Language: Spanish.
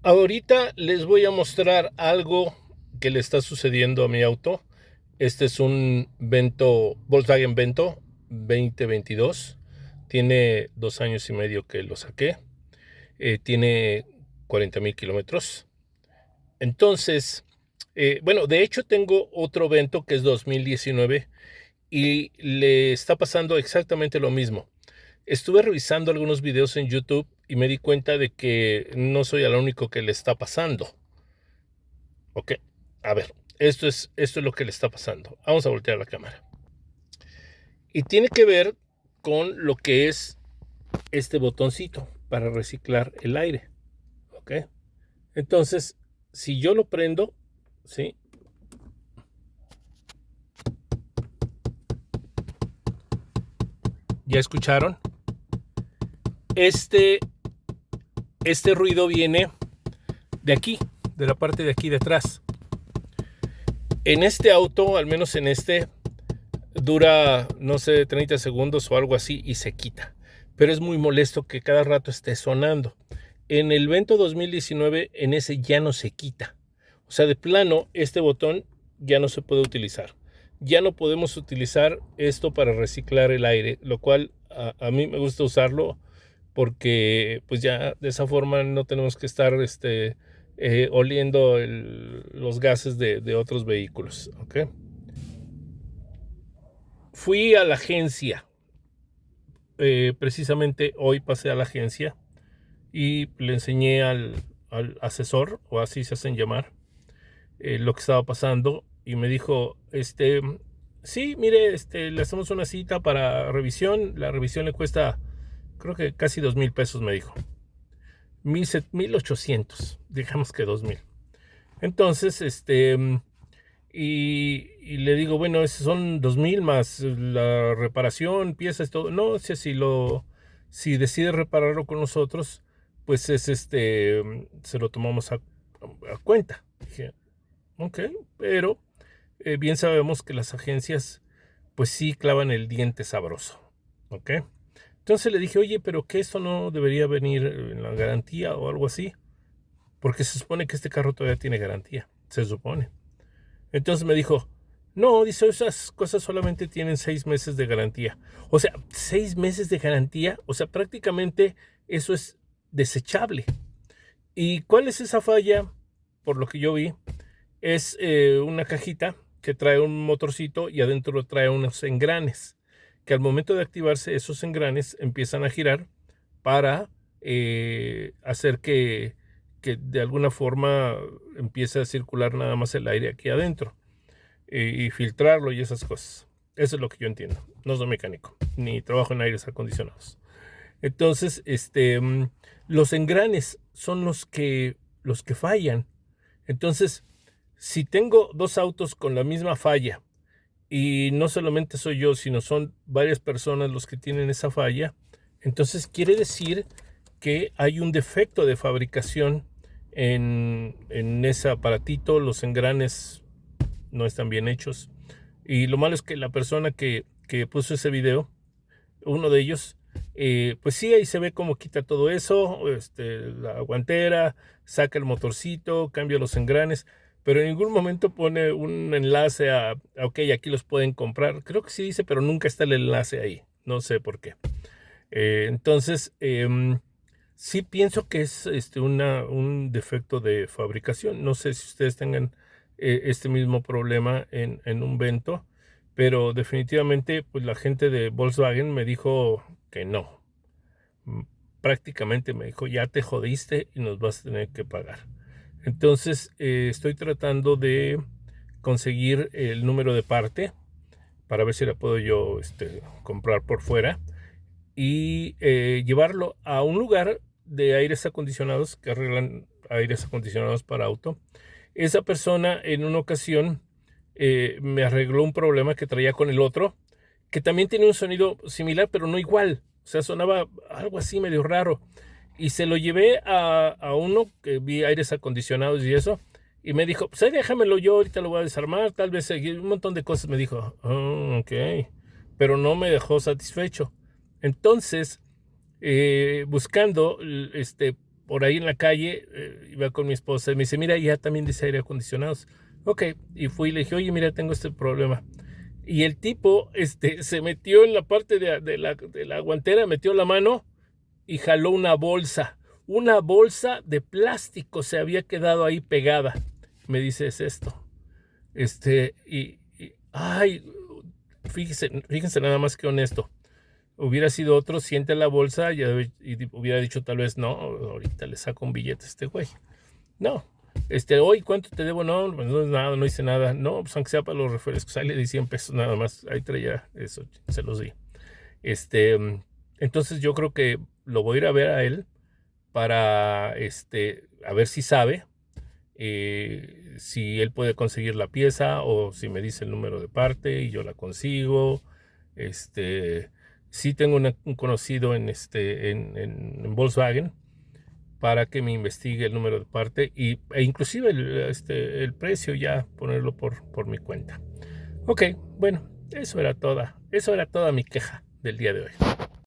Ahorita les voy a mostrar algo que le está sucediendo a mi auto. Este es un Volkswagen Vento 2022. Tiene 2 años y medio que lo saqué. Tiene 40,000 kilómetros. Entonces, bueno, de hecho tengo otro Vento que es 2019 y le está pasando exactamente lo mismo. Estuve revisando algunos videos en YouTube y me di cuenta de que no soy el único que le está pasando. Ok, a ver, esto es lo que le está pasando. Vamos a voltear la cámara. Y tiene que ver con lo que es este botoncito para reciclar el aire. Ok, entonces, si yo lo prendo, ¿sí? ¿Ya escucharon? Este, este ruido viene de aquí, de la parte de aquí de atrás. En este auto, al menos en este, dura, no sé, 30 segundos o algo así y se quita. Pero es muy molesto que cada rato esté sonando. En el Vento 2019, en ese ya no se quita. O sea, de plano, este botón ya no se puede utilizar. Ya no podemos utilizar esto para reciclar el aire, lo cual a mí me gusta usarlo porque pues ya de esa forma no tenemos que estar oliendo los gases de otros vehículos. ¿Okay? Fui a la agencia, precisamente hoy pasé a la agencia y le enseñé al asesor, o así se hacen llamar, lo que estaba pasando y me dijo, sí, mire, le hacemos una cita para revisión, la revisión le cuesta, creo que casi 2,000 pesos, me dijo, 1,800, digamos que 2,000. Entonces, y le digo, bueno, esos son 2,000 más la reparación, piezas, todo. No, si decide repararlo con nosotros, pues se lo tomamos a cuenta. Dije, ok, pero bien sabemos que las agencias, pues sí clavan el diente sabroso. Ok. Entonces le dije, oye, pero que esto no debería venir en la garantía o algo así, porque se supone que este carro todavía tiene garantía, se supone. Entonces me dijo, no, dice, esas cosas solamente tienen 6 meses de garantía. O sea, 6 meses de garantía, o sea, prácticamente eso es desechable. ¿Y cuál es esa falla? Por lo que yo vi, es una cajita que trae un motorcito y adentro trae unos engranes, que al momento de activarse esos engranes empiezan a girar para hacer que de alguna forma empiece a circular nada más el aire aquí adentro y filtrarlo y esas cosas. Eso es lo que yo entiendo. No soy mecánico, ni trabajo en aires acondicionados. Entonces, los engranes son los que fallan. Entonces, si tengo dos autos con la misma falla y no solamente soy yo, sino son varias personas los que tienen esa falla, entonces quiere decir que hay un defecto de fabricación en ese aparatito. Los engranes no están bien hechos. Y lo malo es que la persona que puso ese video, uno de ellos, pues sí, ahí se ve cómo quita todo eso, la guantera, saca el motorcito, cambia los engranes, pero en ningún momento pone un enlace ok, aquí los pueden comprar. Creo que sí dice, pero nunca está el enlace ahí. No sé por qué. Entonces, sí pienso que es un defecto de fabricación. No sé si ustedes tengan este mismo problema en un Vento, pero definitivamente pues la gente de Volkswagen me dijo que no. Mm, Prácticamente me dijo, ya te jodiste y nos vas a tener que pagar. Entonces estoy tratando de conseguir el número de parte para ver si la puedo yo comprar por fuera y llevarlo a un lugar de aires acondicionados que arreglan aires acondicionados para auto. Esa persona en una ocasión me arregló un problema que traía con el otro, que también tenía un sonido similar, pero no igual. O sea, sonaba algo así medio raro. Y se lo llevé a uno que vi aires acondicionados y eso. Y me dijo, pues ahí déjamelo, yo ahorita lo voy a desarmar, tal vez un montón de cosas. Me dijo, ok, pero no me dejó satisfecho. Entonces, buscando por ahí en la calle, iba con mi esposa y me dice, mira, ya también dice aire acondicionados. Ok, y fui y le dije, oye, mira, tengo este problema. Y el tipo se metió en la parte de la guantera, metió la mano y jaló una bolsa. Una bolsa de plástico se había quedado ahí pegada. Me dice, es esto. Ay, fíjense nada más que honesto. Hubiera sido otro, siente la bolsa y hubiera dicho tal vez, no, ahorita le saco un billete a este güey. No, hoy, ¿cuánto te debo? No, pues no es nada, no hice nada. No, pues aunque sea para los refrescos, ahí le di 100 pesos nada más. Ahí traía eso, se los di. Entonces yo creo que lo voy a ir a ver a él para, a ver si sabe, si él puede conseguir la pieza o si me dice el número de parte y yo la consigo. Sí tengo un conocido en Volkswagen para que me investigue el número de parte e inclusive el precio, ya ponerlo por mi cuenta. Ok, bueno, eso era toda mi queja del día de hoy.